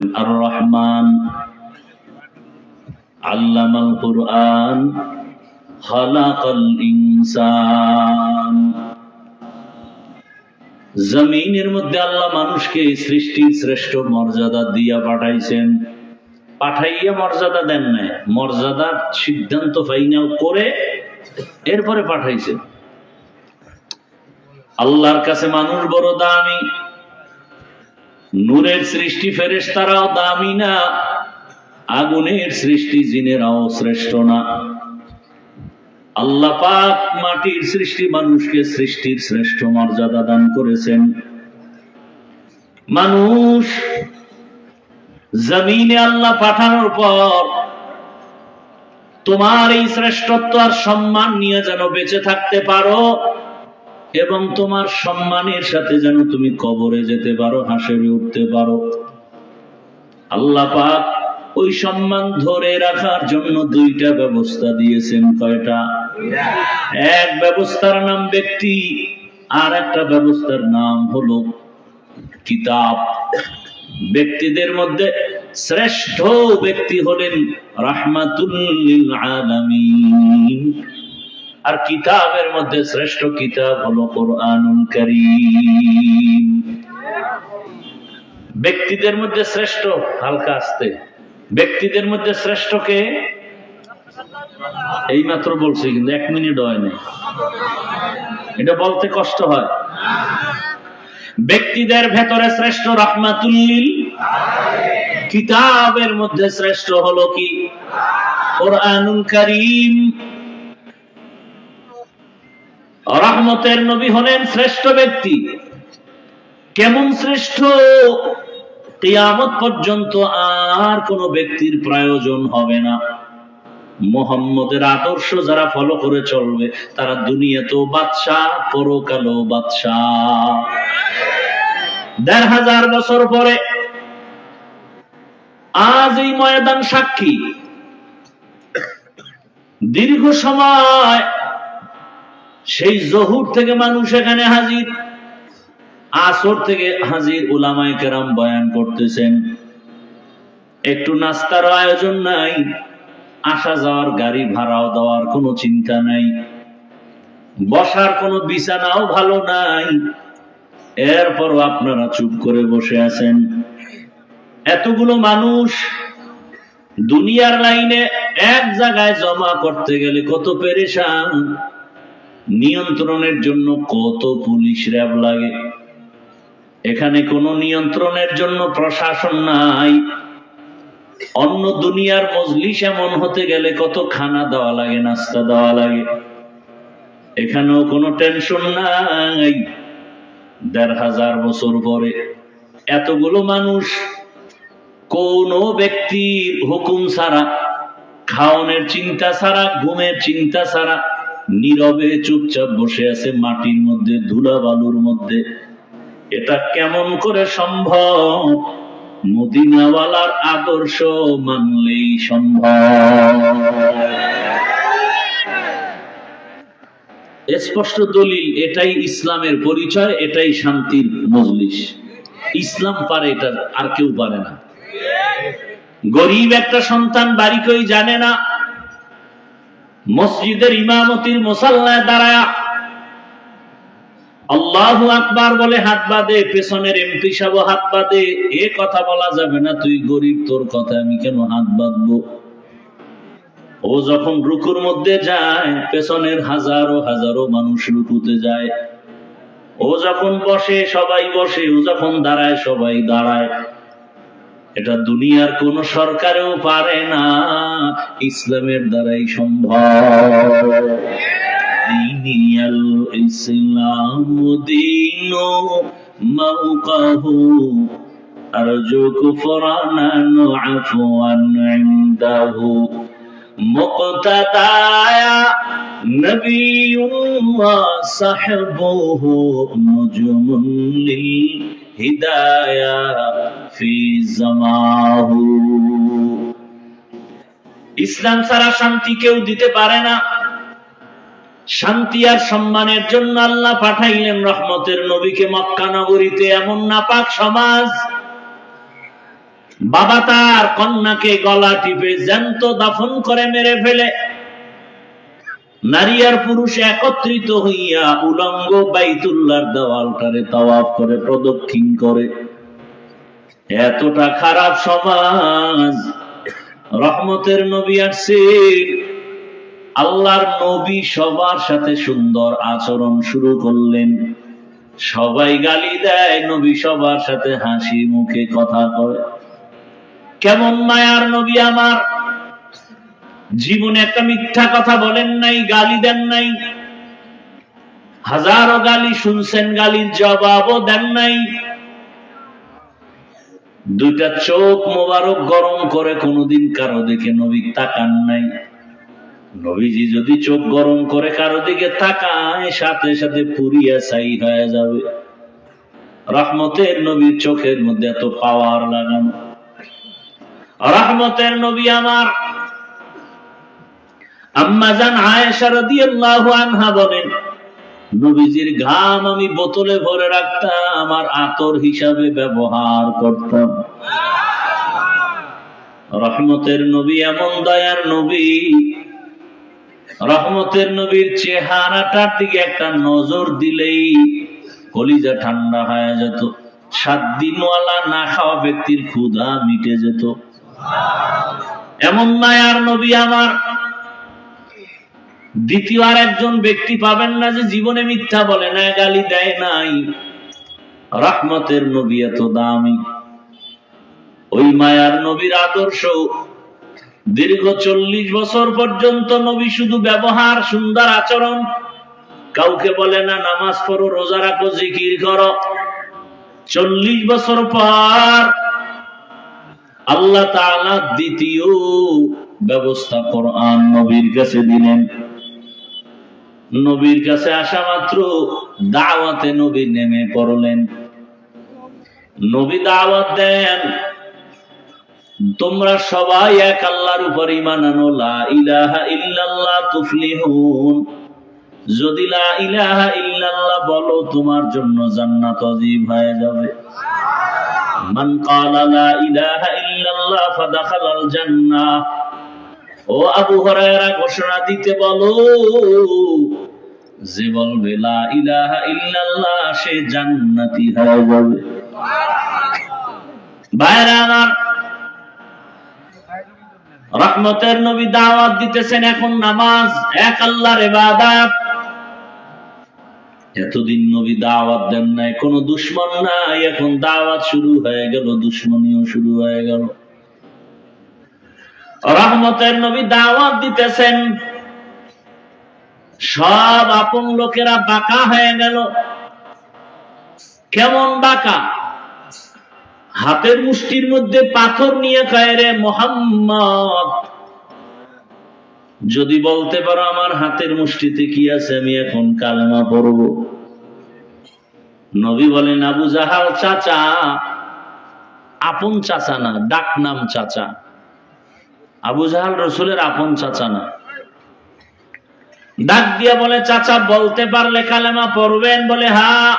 الرحمن علم القرآن خلق الإنسان। জমিনের মধ্যে আল্লাহ মানুষকে সৃষ্টির শ্রেষ্ঠ মর্যাদা দিয়া পাঠাইছেন। পাঠাইয়া মর্যাদা দেন নাই, মর্যাদার সিদ্ধান্ত ফাইনাল করে এরপরে পাঠাইছেন। আল্লাহর কাছে মানুষ বড় দামি, নূরের সৃষ্টি ফেরেশতারাও দামি না, আগুনের সৃষ্টি জিনেরাও শ্রেষ্ঠ না। আল্লাহ পাক মাটির সৃষ্টি মানুষকে সৃষ্টির শ্রেষ্ঠ মর্যাদা দান করেছেন। মানুষ জমিনে আল্লাহ পাঠানোর পর তোমার এই শ্রেষ্ঠত্ব আর সম্মান নিয়ে যেন বেঁচে থাকতে পারো এবং তোমার সম্মানের সাথে যেন তুমি কবরে যেতে পারো, হাসরে উঠতে পারো। আল্লাহ পাক ওই সম্মান ধরে রাখার জন্য দুইটা ব্যবস্থা দিয়েছেন। কয়টা? এক ব্যবস্থার নাম ব্যক্তি, আর একটা ব্যবস্থার নাম হলো কিতাব। ব্যক্তিদের মধ্যে শ্রেষ্ঠ ব্যক্তি হলেন রাহমাতুল লিল আলামিন, আর কিতাবের মধ্যে শ্রেষ্ঠ কিতাব হলো কোরআনুল কারীম। ব্যক্তিদের মধ্যে শ্রেষ্ঠ, হালকা আসতে, ব্যক্তিদের মধ্যে শ্রেষ্ঠ কে? এই মাত্র বলছি, কিন্তু 1 মিনিট হয় না, এটা বলতে কষ্ট হয়। ব্যক্তিদের ভেতরে শ্রেষ্ঠ রাহমাতুল লিল, কিতাবের মধ্যে শ্রেষ্ঠ হলো কি? কোরআনুল কারীম। রহমতের নবী হলেন শ্রেষ্ঠ ব্যক্তি। কেমন শ্রেষ্ঠ? কিয়ামত পর্যন্ত আর কোন ব্যক্তির প্রয়োজন হবে না। মুহাম্মদের আদর্শ যারা ফলো করে চলবে তারা দুনিয়াতেও বাদশা, পরকালেও বাদশা। ১৫০০ বছর পরে আজ এই ময়দান সাক্ষী। দীর্ঘ সময় সেই জহুর থেকে মানুষ এখানে হাজির, আসর থেকে হাজির, উলামায়ে কেরাম বয়ান করতেছেন। একটু নাস্তার আয়োজন নাই, আসা যাওয়ার গাড়ি ভাড়াও দেওয়ার কোনো চিন্তা নাই, বসার কোনো বিছানাও ভালো নাই, এরপরও আপনারা চুপ করে বসে আছেন। এতগুলো মানুষ দুনিয়ার লাইনে এক জায়গায় জমা করতে গেলে কত পেরেশান, নিয়ন্ত্রণের জন্য কত পুলিশ র্যাব লাগে। এখানে কোনো নিয়ন্ত্রণের জন্য প্রশাসন নাই। অন্য দুনিয়ার মজলিস এমন হতে গেলে কত খানা দেওয়া লাগে, নাস্তা দেওয়া লাগে। এখানেও কোনো টেনশন নাই। ১৫০০ বছর পরে এতগুলো মানুষ কোন ব্যক্তির হুকুম ছাড়া, খাওয়ানোর চিন্তা ছাড়া, ঘুমের চিন্তা ছাড়া নীরবে চুপচাপ বসে আছে মাটির মধ্যে, ধুলা বালুর মধ্যে। এটা কেমন করে সম্ভব? মদিনাওয়ালার আদর্শ মানলেই সম্ভব। স্পষ্ট দলিল, এটাই ইসলামের পরিচয়, এটাই শান্তির মজলিস। ইসলাম পারে এটা, আর কেউ পারে না। গরিব একটা সন্তান বাড়ি কই জানে না, মসজিদের ইমামতির মুসাল্লায় দাঁড়ায় আল্লাহু আকবার বলে হাত বাঁধে, পেছনের এমপি সাহেব হাত বাঁধে। এ কথা বলা যাবে না, তুই গরিব, তোর কথা আমি কেন হাত বাঁধবো? ও যখন রুকুর মধ্যে যায়, পেছনের হাজারো হাজারো মানুষ রুকুতে যায়। ও যখন বসে সবাই বসে, ও যখন দাঁড়ায় সবাই দাঁড়ায়। এটা দুনিয়ার কোন সরকারেও পারে না, ইসলামের দ্বারাই সম্ভব। দিনিয়াল ইসলাম দীনু মাওকাহু আরজু কুফরানান আফওয়ান ইনদাহু মুক্তাদায়া নবিয়ুল্লাহ সাহবুহু নুজুমুন লিল হিদায়া ফি জামাহু। ইসলাম ছাড়া শান্তি কেউ দিতে পারে না। শান্তি আর সম্মানের জন্য আল্লাহ পাঠাইলেন রহমতের নবীকে মক্কা নগরীতে। এমন নাপাক সমাজ, বাবা তার কন্যাকে গলা টিপে জ্যান্ত দাফন করে মেরে ফেলে নারী আর পুরুষ একত্রিত হইয়া উলঙ্গ বাইতুল্লাহর দেওয়ালটারে তাওয়াফ করে প্রদক্ষিণ করে। এতটা খারাপ সমাজ। রহমতের নবী আসছেন, আল্লাহর নবী সবার সাথে সুন্দর আচরণ শুরু করলেন। সবাই গালি দেয়, নবী সবার সাথে হাসি মুখে কথা কয়। কেমন মায়ার নবী আমার, জীবনে একটা মিথ্যা কথা বলেন নাই, গালি দেন নাই। হাজারো গালি শুনছেন, গালির জবাবও দেন নাই। দুইটা চোখ মোবারক গরম করে কোনোদিন কারো দিকে নবী তাকান নাই। নবীজি যদি চোখ গরম করে কারো দিকে তাকায়, সাথে সাথে পুরিয়া ছাই হয়ে যাবে। রহমতের নবীর চোখের মধ্যে এত পাওয়ার লাগানো। রহমতের নবী আমার আম্মা জান আয়েশা রাদিয়াল্লাহু আনহা বলেন, নবীজির ঘাম আমি বোতলে ভরে রাখতাম, আমার আতর হিসাবে ব্যবহার করতাম। রহমতের নবী এমন দয়ার নবী, রহমতের নবীর চেহারাটার দিকে একটা নজর দিলেই কলিজা ঠান্ডা হয়ে যেত। 7 দিনওয়ালা না খাওয়া ব্যক্তির ক্ষুধা মিটে যেত। এমন মায়ার নবী আমার। দ্বিতীয় আর একজন ব্যক্তি পাবেন না যে জীবনে মিথ্যা বলে না, গালি দেয় নাই। রহমতের নবী এত দামি। ওই মায়ার নবীর আদর্শ দীর্ঘ 40 বছর পর্যন্ত নবী শুধু ব্যবহার, সুন্দর আচরণ। কাউকে বলে না নামাজ পড়ো, রোজা রাখো, জিকির করো। 40 বছর পর আল্লাহ তাআলা দ্বিতীয় ব্যবস্থা কোরআন নবীর কাছে দিলেন। নবীর কাছে আসা মাত্র দাওয়াতে নবী নেমে পড়লেন। নবী দাওয়াত দেন, তোমরা সবাই এক আল্লাহর উপর ঈমান আনো, লা ইলাহা ইল্লাল্লাহ তুফলিহুন। যদি লা ইলাহা ইল্লাল্লাহ বলো, তোমার জন্য জান্নাত ওয়াজিব হয়ে যাবে। মান ক্বালা লা ইলাহা ইল্লাল্লাহ ফাদাখালাল জান্নাহ। ও আবু হুরায়রা ঘোষণা দিতে বলো, যে বলবে লা ইলাহা ইল্লাল্লাহ সে জান্নাতি হয়ে যাবে। ভাইরা আমার, রহমতের নবী দাওয়াত দিতেছেন, এখন নামাজ, এক আল্লাহর ইবাদত। এতদিন নবী দাওয়াত দেন নাই, কোন দুশমন নাই, এখন দাওয়াত শুরু হয়ে গেল, দুশমনিও শুরু হয়ে গেল। রহমতের নবী দাওয়াত দিতেছেন, সব আপন লোকেরা বাঁকা হয়ে গেল। কেমন বাঁকা? হাতের মুষ্টির মধ্যে পাথর নিয়ে কয়, রে মুহাম্মদ, যদি বলতে পারো আমার হাতের মুষ্টিতে কি আছে, আমি এখন কালেমা পড়ব। নবী বলেন, আবু জাহাল চাচা, আপন চাচা না, ডাক নাম চাচা। আবু জাহাল রাসূলের আপন চাচা না। ডাক দিয়া বলে, চাচা বলতে পারলে কালেমা পড়বেন? বলে হ্যাঁ।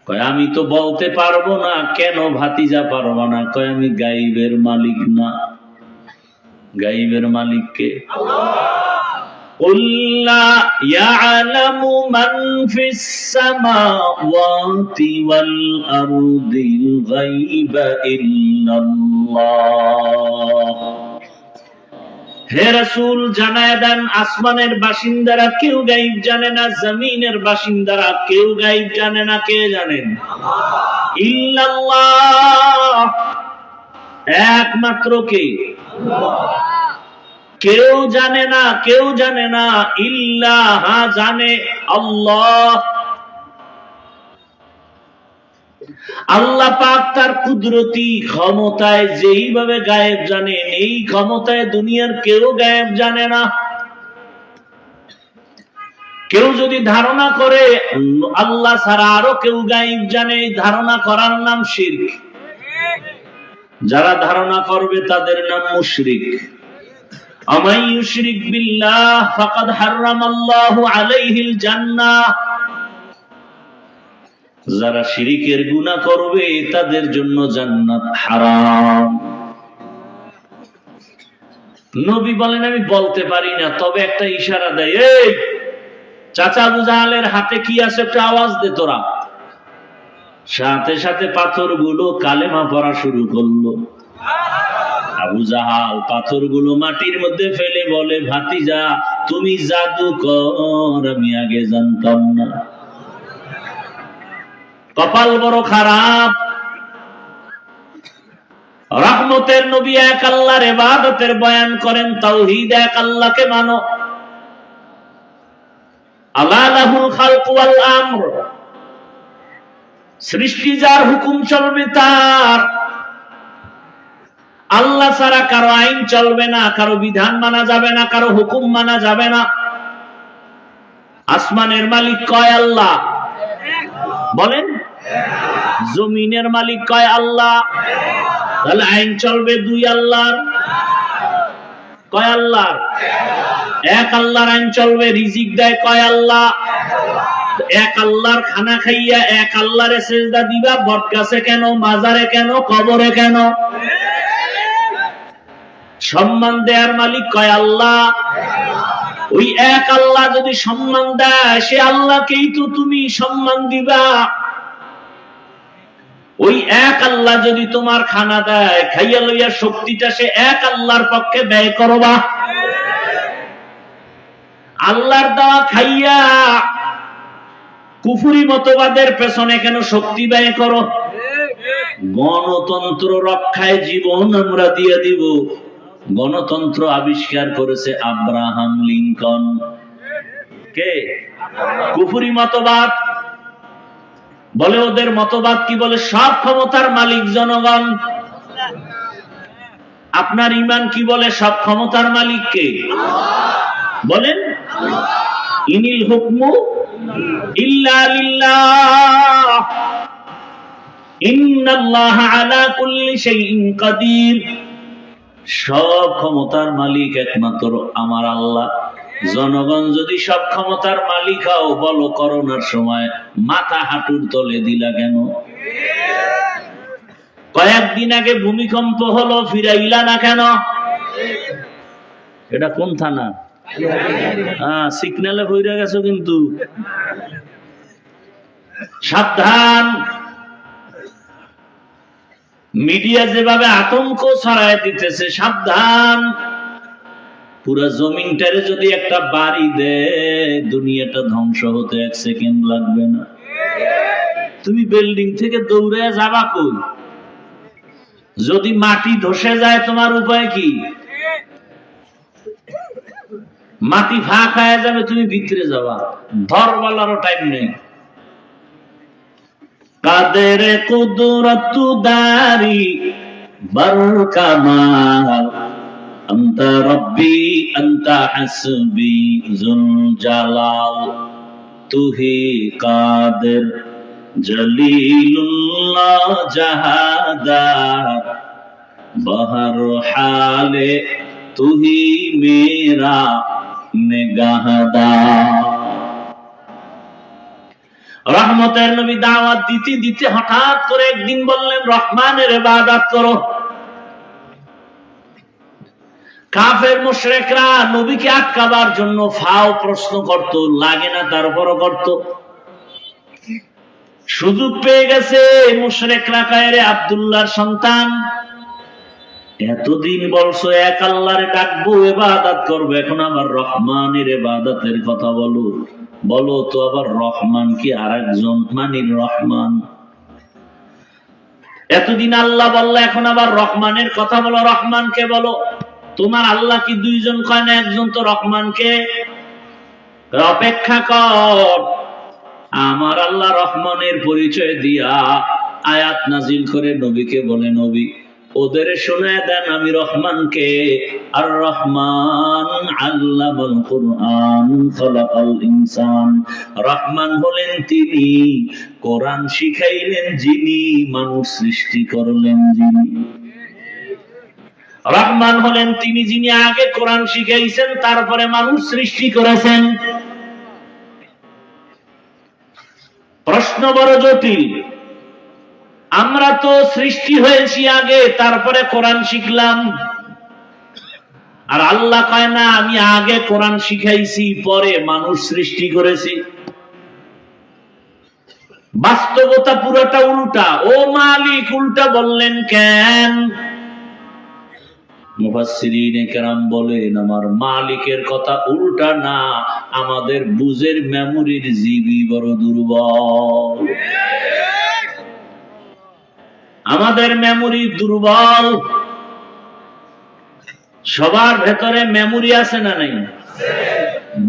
কয় আমি তো বলতে পারবো না। কেন ভাতিজা পারবো না? কয় আমি গায়বের মালিক না। গায়বের মালিক কে? আল্লাহ। ইয়ালামু মান ফিস সামাওয়াতি ওয়াল আরদিল গায়বা ইল্লাল্লাহ। হে রাসূল, জানায় দেন, আসমানের বাসিন্দারা কেউ গায়ব জানে না, জমিনের বাসিন্দারা কেউ গায়ব জানে না। কে জানেন? ইল্লাল্লাহ, একমাত্র কে? কেউ জানে না, কেউ জানে না। ইল্লাহ, জানে আল্লাহ। আল্লাহ পাক তার কুদরতি ক্ষমতায় যেইভাবে গায়েব জানেন, এই ক্ষমতায় দুনিয়ার কেউ গায়েব জানে না। কেউ যদি ধারণা করে আল্লাহ ছাড়া আরো কেউ গায়েব জানে, ধারণা করার নাম শিরক। যারা ধারণা করবে তাদের নাম মুশরিক। আমান ইউশরিক বিল্লাহ ফাকাদ হারামাল্লাহু আলাইহিল জান্নাহ। যারা শিরিকের গুনাহ করবে তাদের জন্য জান্নাত হারাম। নবী বলেন আমি বলতে পারি না, তবে একটা ইশারা দেয়, এই চাচা আবু জাহালের হাতে কি আছে একটা আওয়াজ দে তোরা। সাথে সাথে পাথরগুলো কালেমা পড়া শুরু করলো। আবু জাহাল পাথরগুলো মাটির মধ্যে ফেলে বলে, ভাতিজা তুমি জাদুকর, আমি আগে জানতাম না। কপাল বড় খারাপ। রহমতের নবী এক আল্লাহর ইবাদতের বয়ান করেন, তাওহীদ, এক আল্লাহকে মানো। আলা লাহুল খালক ওয়াল আমর, সৃষ্টি যার, হুকুম চলবে তার। আল্লাহ ছাড়া কারো আইন চলবে না, কারো বিধান মানা যাবে না, কারো হুকুম মানা যাবে না। আসমানের মালিক কয় আল্লাহ? বলেন। জমিনের মালিক কয় আল্লাহ? তাহলে আইন চলবে দুই আল্লাহর। কয় আল্লাহর? এক আল্লাহর আইন চলবে। রিজিক দেয় কয় আল্লাহ? এক আল্লাহর খানা খাইয়া এক আল্লাহরে সেজদা দিবা, বটগাছে কেন, মাজারে কেন, কবরে কেন? সম্মান দেয়ার মালিক কয় আল্লাহ? ওই এক আল্লাহ যদি সম্মান দেয়, সে আল্লাহকেই তো তুমি সম্মান দিবা। ওই এক আল্লাহ যদি তোমার খানা দেয়, খাইয়া লইয়া শক্তিটা সে এক আল্লাহর পক্ষে ব্যয় করবা। আল্লাহর দেওয়া খাইয়া কুফরি মতবাদের পেছনে কেন শক্তি ব্যয় করো? গণতন্ত্র রক্ষায় জীবন আমরা দিয়ে দিব। গণতন্ত্র আবিষ্কার করেছে আব্রাহাম লিঙ্কন। কে? কুফরি মতবাদ বলে, ওদের মতবাদ কি বলে? সব ক্ষমতার মালিক জনগণ। আপনার ঈমান কি বলে? সব ক্ষমতার মালিক কে? বলেন। ইনিল হুকমু ইল্লা লিল্লাহ, ইন্নাল্লাহা আলা কুল্লি শাইইন কাদির। সব ক্ষমতার মালিক একমাত্র আমার আল্লাহ। জনগণ যদি সব ক্ষমতার মালিক হও, বলো করোনার সময় মাথা হাঁটুর তলে দিলা কেন? কয়েকদিন আগে ভূমিকম্প হলো, ফিরাইলা না কেন? এটা কোন থানা? সিগন্যালে হইরা গেছো কিন্তু। সাবধান। মিডিয়া যেভাবে আতঙ্ক ছড়ায় দিতেছে, সাবধান। পুরা জমিনটারে যদি একটা বাড়ি দেয়, দুনিয়াটা ধ্বংস হতে 1 সেকেন্ড লাগবে না। তুমি বিল্ডিং থেকে দৌড়ে যাবা কই? যদি মাটি ধসে যায়, তোমার উপায় কি? মাটি ফাঁক হয়ে যাবে, তুমি ভিতরে যাবা, ধরবালারও টাইম নেই। কাদের কুদরত দারি বরকামাল, আনতা রব্বি আনতা হাসবি যুল জালাল, তুহি কাদের জলিলুল্লাহ জাহাদার, বহর হালে তুহি মেরা নিগাহদার। রহমতের নবী দাওয়াত দিতে দিতে হঠাৎ করে একদিন বললেন, রহমানের ইবাদত করো। কাফের মুশরিকরা নবীকে আটকাবার জন্য ফাও প্রশ্ন করত, লাগে না তারপরও করত। সুযোগ পেয়ে গেছে মুশরিকরা, কায়রে আব্দুল্লাহর সন্তান, এতদিন বলছো এক আল্লাহরে ডাকবো, ইবাদত করবো, এখন আবার রহমানের ইবাদতের কথা বলো। বলো তো আবার রহমান কি আরেকজন? মানির রহমান। এতদিন আল্লাহ বললো, এখন আবার রহমানের কথা বলো। রহমানকে বলো। তোমার আল্লাহ কি দুইজন কয় না? একজন তো রহমানকে। অপেক্ষা কর, আমার আল্লাহ রহমানের পরিচয় দিয়া আয়াত নাজিল করে নবীকে বলে, নবী ওদের শোনায় দেন আমি রহমানকে। আর রহমান আল্লামাল কুরআন খালাকাল ইনসান। রহমান হলেন তিনি, কোরআন শিখাইলেন যিনি, মানুষ সৃষ্টি করলেন যিনি। রহমান হলেন তিনি যিনি আগে কোরআন শিখাইছেন, তারপরে মানুষ সৃষ্টি করেছেন। প্রশ্ন বড় জটিল। আমরা তো সৃষ্টি হয়েছি আগে, তারপরে কোরআন শিখলাম। আর আল্লাহ কয় না, আমি আগে কোরআন শিখাইছি, পরে মানুষ সৃষ্টি করেছি। বাস্তবতা পুরোটা উল্টা। ও মালিক, উল্টা বললেন কেন? মুফাসসিরিনে কেরাম বলেন, আমার মালিকের কথা উল্টা না, আমাদের বুঝের মেমোরির জিবি বড় দুর্বল। আমাদের মেমোরি দুর্বল। সবার ভেতরে মেমোরি আছে না নাই?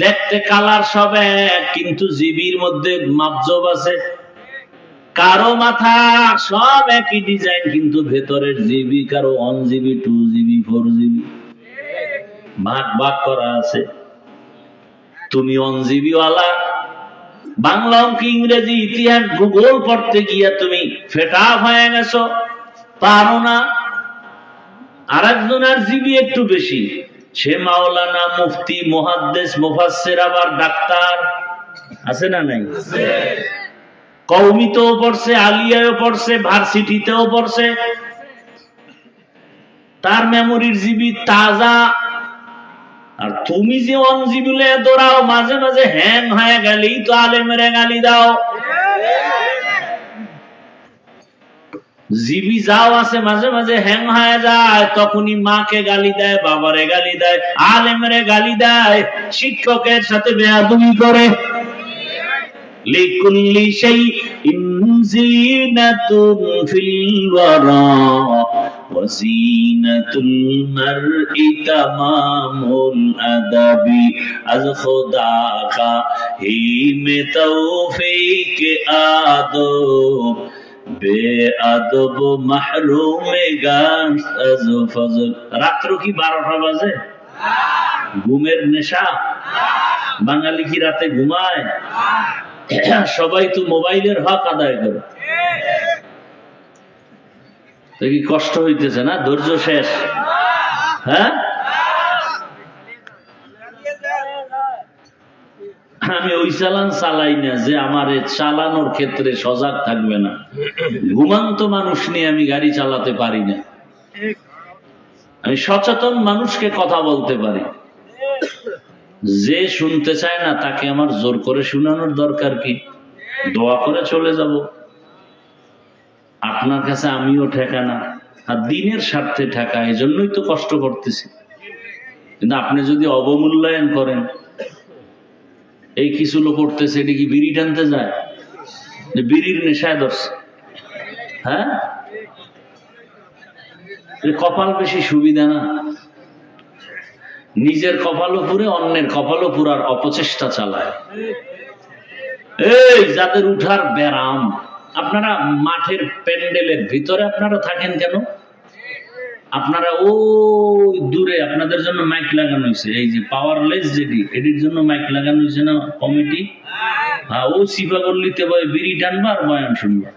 দেখতে কালার সব এক, কিন্তু জিবির মধ্যে মাপজব আছে। কারো মাথা সব একই ডিজাইন, কিন্তু ভেতরের জিবি কারো 1 জিবি, 2 জিবি, 4 জিবি ভাগ ভাগ করা আছে। তুমি 1 জিবি ওয়ালা, বাংলা, অঙ্ক, ইংরেজি, ইতিহাস, ভূগোল পড়তে গিয়া তুমি ফেটা হয়ে গেছো, পারো না। আরেকজনের জিবি একটু বেশি, সে মাওলানা, মুফতি, মুহাদ্দিস, মুফাসসির, আবার ডাক্তার। আছে না নাই? কওমিতেও পড়ছে, আলিয়ায়ও পড়ছে, ভার্সিটিতেও পড়ছে। তার মেমোরির জিবি তাজা। আর তুমি যে 1 জিবি লয়ে দৌড়াও, মাঝে মাঝে হ্যাং হয়ে গেলেই তো আলেমের গালি দাও। জিবি যাও আছে, মাঝে মাঝে হ্যাং হয়ে যায়, তখনই মাকে গালি দেয়, বাবারে গালি দেয়, আলেমের গালি দেয়, শিক্ষকের সাথে বেয়াদবি করে। লিকুল্লি শাইইন জিনাতুন ফিল ওয়ারা ওয়া জিনাতুল মারই তামামুল আদাবি আজ খোদা কা হিমে তৌফিক আদব বেআদব মাহরুমে গাশ আজ ফজল। রাত্র কি 12টা বাজে? ঘুমের নেশা? বাঙালি কি রাতে ঘুমায়? সবাই তো মোবাইলের হক আদায় করে। কি কষ্ট হইতেছে না? ধৈর্য শেষ? হ্যাঁ, আমি ওই চালান চালাই না যে আমার চালানোর ক্ষেত্রে সজাগ থাকবে না। ঘুমান্ত মানুষ নিয়ে আমি গাড়ি চালাতে পারি না। আমি সচেতন মানুষকে কথা বলতে পারি। যে শুনতে চায় না তাকে আমার জোর করে শোনানোর দরকার কি? দোয়া করে চলে যাব। আপনার কাছে আমিও ঠেকা না, আর দিনের স্বার্থে ঠেকা, এই জন্যই তো কষ্ট করতেছি। কিন্তু আপনি যদি অবমূল্যায়ন করেন, এই কিছু লোক করতেছে, এটি কি বিড়ি টানতে যায়? বিড়ির নেশায় ধরছে। হ্যাঁ, কপাল বেশি সুবিধা না? নিজের কপালও পুরে, অন্যের কপালও পুরার অপচেষ্টা চালায়। এই যাদের উঠার ব্যারাম, আপনারা মাঠের প্যান্ডেলের ভিতরে আপনারা থাকেন কেন? আপনারা ওই দূরে আপনাদের জন্য মাইক লাগানো হয়েছে, এই যে পাওয়ারলেস যেটি, এটির জন্য মাইক লাগানো হয়েছে না কমিটি? হ্যাঁ, ও সিফা গল্লিতে বিড়ি টানবা আর বয়ান শুনবা।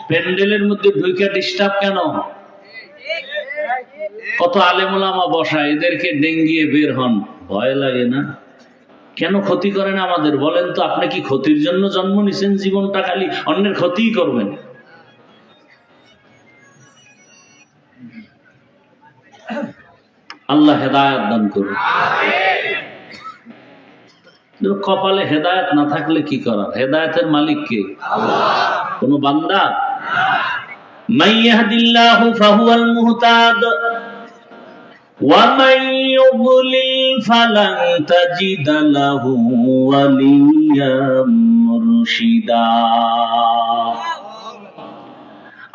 প্যান্ডেলের মধ্যে ঢুকে ডিস্টার্ব কেন? কত আলেম ওলামা বসা, এদেরকে ডেঙ্গিয়ে বের হন, ভয় লাগে না? কেন ক্ষতি করেন আমাদের? বলেন তো, আপনি কি ক্ষতির জন্য জন্ম নিছেন? জীবনটা খালি অন্যের ক্ষতিই করবেন। আল্লাহ হেদায়েত দান করুন। কপালে হেদায়েত না থাকলে কি করার? হেদায়েতের মালিক কে? কোন বান্দা? মান ইয়াহদিল্লাহু ফাহুয়াল মুহতাদ ওয়া মান ইউদ্লিল ফালান তাজিদা লাহু ওয়ালিয়্যাম মুরশিদা।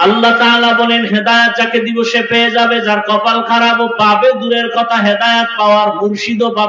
আল্লাহ তাআলা বলেন, হেদায়েত যাকে দিব সে পেয়ে যাবে, যার কপাল খারাপ ও পাবে দূরের কথা, হেদায়েত পাওয়ার মুর্শিদও পাবে।